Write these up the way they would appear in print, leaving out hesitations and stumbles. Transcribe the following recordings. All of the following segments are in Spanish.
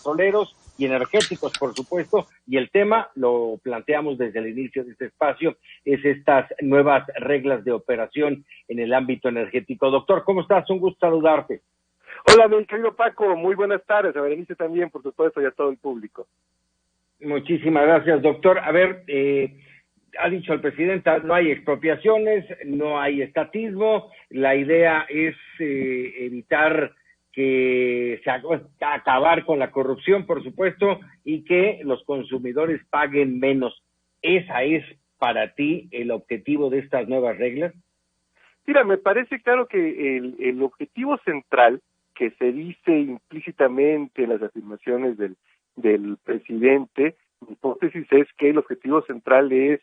petroleros y energéticos, por supuesto, y el tema, lo planteamos desde el inicio de este espacio, es estas nuevas reglas de operación en el ámbito energético. Doctor, ¿cómo estás? Un gusto saludarte. Hola, mi querido Paco, muy buenas tardes, a Berenice también, por supuesto, y a todo el público. Muchísimas gracias, doctor. A ver, ha dicho el presidente, no hay expropiaciones, no hay estatismo, la idea es evitar que acabar con la corrupción, por supuesto, y que los consumidores paguen menos. ¿Esa es para ti el objetivo de estas nuevas reglas? Mira, me parece claro que el objetivo central que se dice implícitamente en las afirmaciones del presidente, mi hipótesis es que el objetivo central es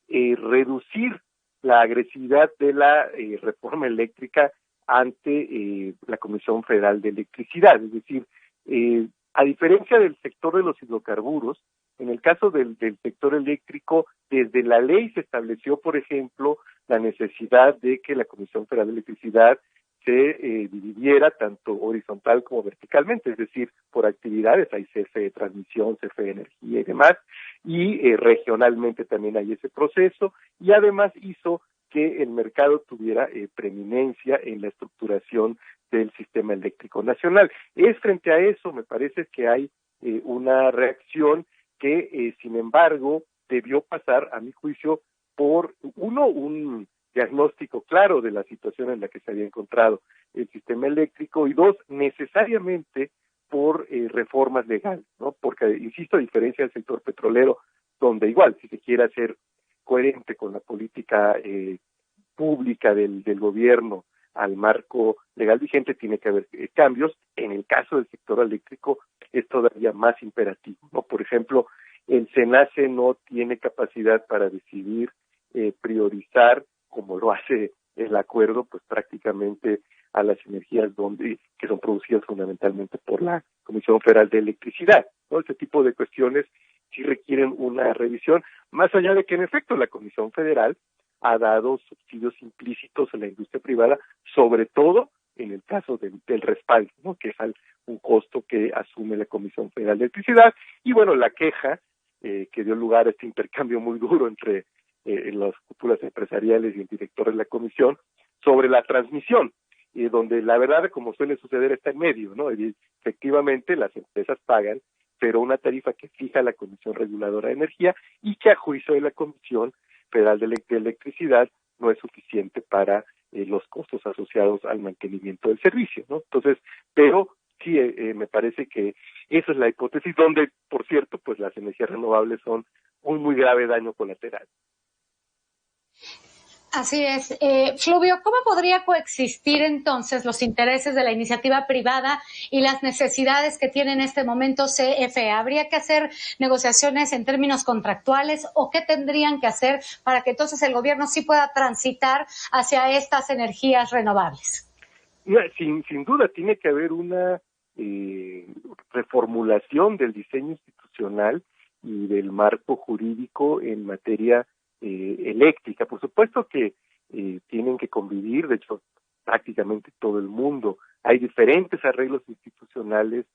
reducir la agresividad de la reforma eléctrica ante la Comisión Federal de Electricidad. Es decir, a diferencia del sector de los hidrocarburos, en el caso del sector eléctrico, desde la ley se estableció, por ejemplo, la necesidad de que la Comisión Federal de Electricidad se dividiera tanto horizontal como verticalmente, es decir, por actividades, hay CFE de transmisión, CFE de energía y demás, y regionalmente también hay ese proceso, y además hizo que el mercado tuviera preeminencia en la estructuración del sistema eléctrico nacional. Es frente a eso, me parece que hay una reacción que, sin embargo, debió pasar, a mi juicio, por un diagnóstico claro de la situación en la que se había encontrado el sistema eléctrico, y dos, necesariamente por reformas legales, ¿no? Porque, insisto, a diferencia del sector petrolero, donde igual, si se quiere hacer coherente con la política pública del gobierno al marco legal vigente, tiene que haber cambios. En el caso del sector eléctrico es todavía más imperativo, ¿no? Por ejemplo, el SENACE no tiene capacidad para decidir priorizar, como lo hace el acuerdo, pues prácticamente a las energías que son producidas fundamentalmente por la Comisión Federal de Electricidad, ¿no? Este tipo de cuestiones sí requieren una revisión, más allá de que en efecto la Comisión Federal ha dado subsidios implícitos a la industria privada, sobre todo en el caso del respaldo, ¿no? Que es un costo que asume la Comisión Federal de Electricidad, y bueno, la queja que dio lugar a este intercambio muy duro entre las cúpulas empresariales y el director de la comisión sobre la transmisión, donde la verdad, como suele suceder, está en medio, ¿no? Y efectivamente las empresas pagan, pero una tarifa que fija la Comisión Reguladora de Energía y que a juicio de la Comisión Federal de Electricidad no es suficiente para los costos asociados al mantenimiento del servicio, ¿no? Entonces, pero sí, me parece que esa es la hipótesis, donde, por cierto, pues las energías renovables son un muy grave daño colateral. Así es. Fluvio, ¿cómo podría coexistir entonces los intereses de la iniciativa privada y las necesidades que tiene en este momento CFE? ¿Habría que hacer negociaciones en términos contractuales o qué tendrían que hacer para que entonces el gobierno sí pueda transitar hacia estas energías renovables? Sin duda tiene que haber una reformulación del diseño institucional y del marco jurídico en materia eléctrica. Por supuesto que tienen que convivir, de hecho, prácticamente todo el mundo. Hay diferentes arreglos institucionales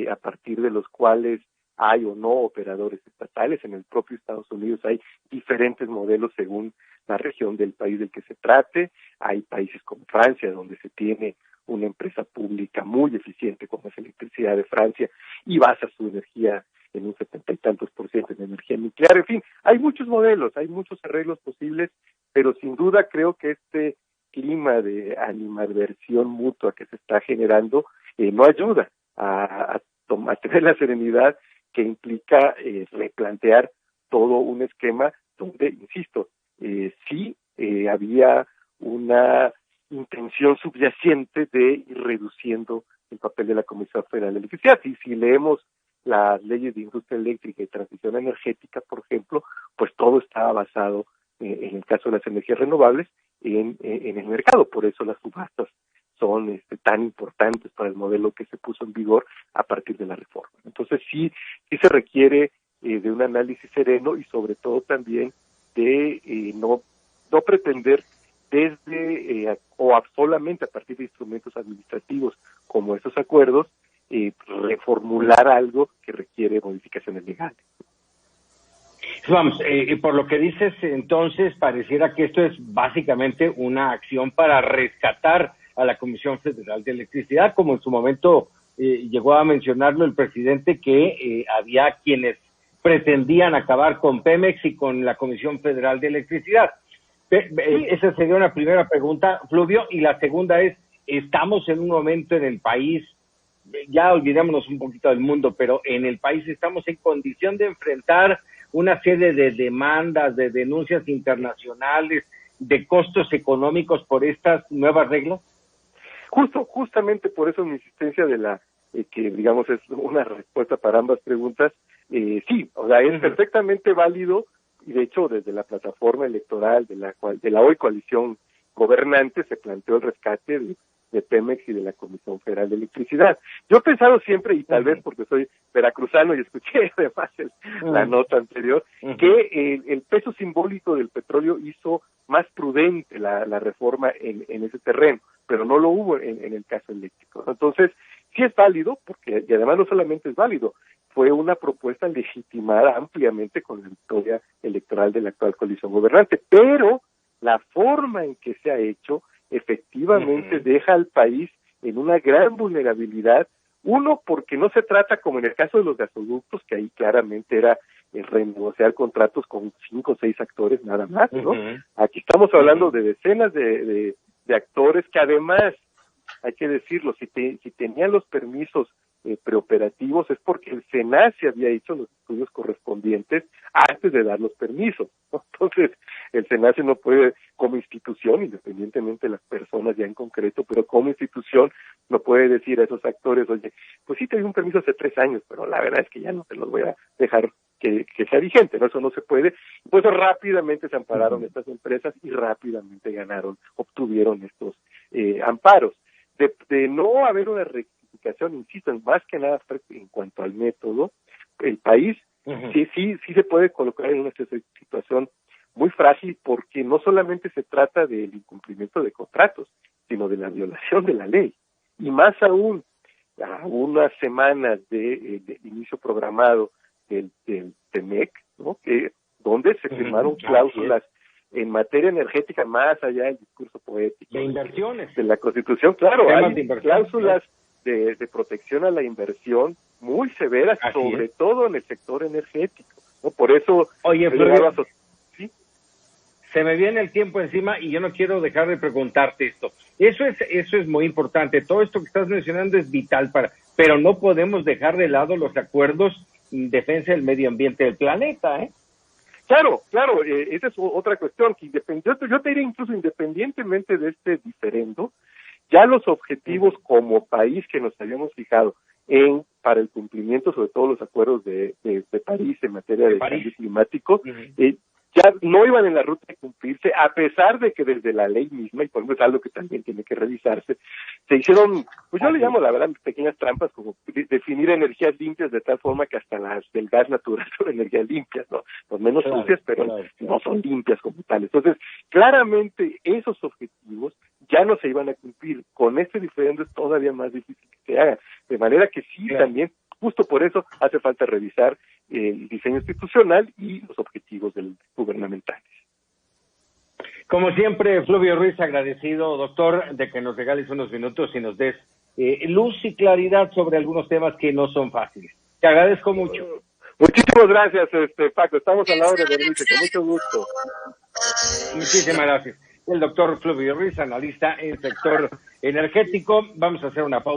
a partir de los cuales hay o no operadores estatales. En el propio Estados Unidos hay diferentes modelos según la región del país del que se trate. Hay países como Francia, donde se tiene una empresa pública muy eficiente como es Electricidad de Francia y basa su energía en un 70 y tantos % en energía nuclear. En fin, hay muchos modelos, hay muchos arreglos posibles, pero sin duda creo que este clima de animadversión mutua que se está generando no ayuda a tener la serenidad que implica replantear todo un esquema donde, insisto, sí había una intención subyacente de ir reduciendo el papel de la Comisión Federal de Electricidad. Y si leemos las leyes de industria eléctrica y transición energética, por ejemplo, pues todo estaba basado, en el caso de las energías renovables, en el mercado. Por eso las subastas son tan importantes para el modelo que se puso en vigor a partir de la reforma. Entonces sí se requiere de un análisis sereno y sobre todo también de no pretender desde o solamente a partir de instrumentos administrativos como estos acuerdos reformular algo que requiere modificaciones legales. Vamos, por lo que dices, entonces, pareciera que esto es básicamente una acción para rescatar a la Comisión Federal de Electricidad, como en su momento llegó a mencionarlo el presidente, que había quienes pretendían acabar con Pemex y con la Comisión Federal de Electricidad. Esa sería una primera pregunta, Fluvio, y la segunda es, estamos en un momento en el país, ya olvidémonos un poquito del mundo, pero en el país estamos en condición de enfrentar una serie de demandas, de denuncias internacionales, de costos económicos por estas nuevas reglas. Justamente por eso mi insistencia de la que digamos es una respuesta para ambas preguntas. Sí, o sea, es perfectamente válido, y de hecho desde la plataforma electoral de la hoy coalición gobernante se planteó el rescate de Pemex y de la Comisión Federal de Electricidad. Yo he pensado siempre, y tal vez porque soy veracruzano y escuché además la nota anterior, que el peso simbólico del petróleo hizo más prudente la reforma en ese terreno, pero no lo hubo en el caso eléctrico. Entonces, sí es válido, porque y además no solamente es válido, fue una propuesta legitimada ampliamente con la victoria electoral de la actual coalición gobernante, pero la forma en que se ha hecho efectivamente deja al país en una gran vulnerabilidad. Uno, porque no se trata, como en el caso de los gasoductos, que ahí claramente era renegociar contratos con 5 o 6 actores nada más, ¿no? Aquí estamos hablando de decenas de actores que además, hay que decirlo, si tenían los permisos preoperativos es porque el SENACE había hecho los estudios correspondientes antes de dar los permisos, ¿no? Entonces, el SENACE no puede, como institución, independientemente de las personas ya en concreto, pero como institución no puede decir a esos actores, oye, pues sí te di un permiso hace 3 años, pero la verdad es que ya no te los voy a dejar que sea vigente, ¿no? Eso no se puede. Por eso rápidamente se ampararon estas empresas y rápidamente obtuvieron estos amparos. De no haber una rectificación, insisto, más que nada en cuanto al método, el país sí se puede colocar en una situación muy frágil, porque no solamente se trata del incumplimiento de contratos, sino de la violación de la ley. Y más aún, a unas semanas de inicio programado del TEMEC, ¿no? Donde se firmaron cláusulas en materia energética, más allá del discurso poético de inversiones de la Constitución, claro, hay cláusulas de protección a la inversión muy severas, sobre todo en el sector energético, ¿no? Por eso, oye, Fluvio, ¿sí? Se me viene el tiempo encima y yo no quiero dejar de preguntarte esto. Eso es muy importante. Todo esto que estás mencionando es vital pero no podemos dejar de lado los acuerdos en defensa del medio ambiente del planeta, ¿eh? Claro, esa es otra cuestión, que yo te diría incluso independientemente de este diferendo, ya los objetivos como país que nos habíamos fijado para el cumplimiento, sobre todo los acuerdos de París en materia de cambio climático, ya no iban en la ruta de cumplirse, a pesar de que desde la ley misma, y por ejemplo es algo que también tiene que revisarse, se hicieron, pues yo le llamo la verdad pequeñas trampas, como definir energías limpias de tal forma que hasta las del gas natural son energías limpias, ¿no? Pues menos sucias, pero no son limpias como tales. Entonces, claramente esos objetivos ya no se iban a cumplir. Con este diferendo es todavía más difícil que se haga. De manera que sí, también, justo por eso hace falta revisar el diseño institucional y los objetivos gubernamentales. Como siempre, Fluvio Ruiz, agradecido, doctor, de que nos regales unos minutos y nos des luz y claridad sobre algunos temas que no son fáciles. Te agradezco mucho. Muchísimas gracias, Paco. Estamos a la hora de Berenice, con mucho gusto. Muchísimas gracias. El doctor Fluvio Ruiz, analista en sector energético. Vamos a hacer una pausa.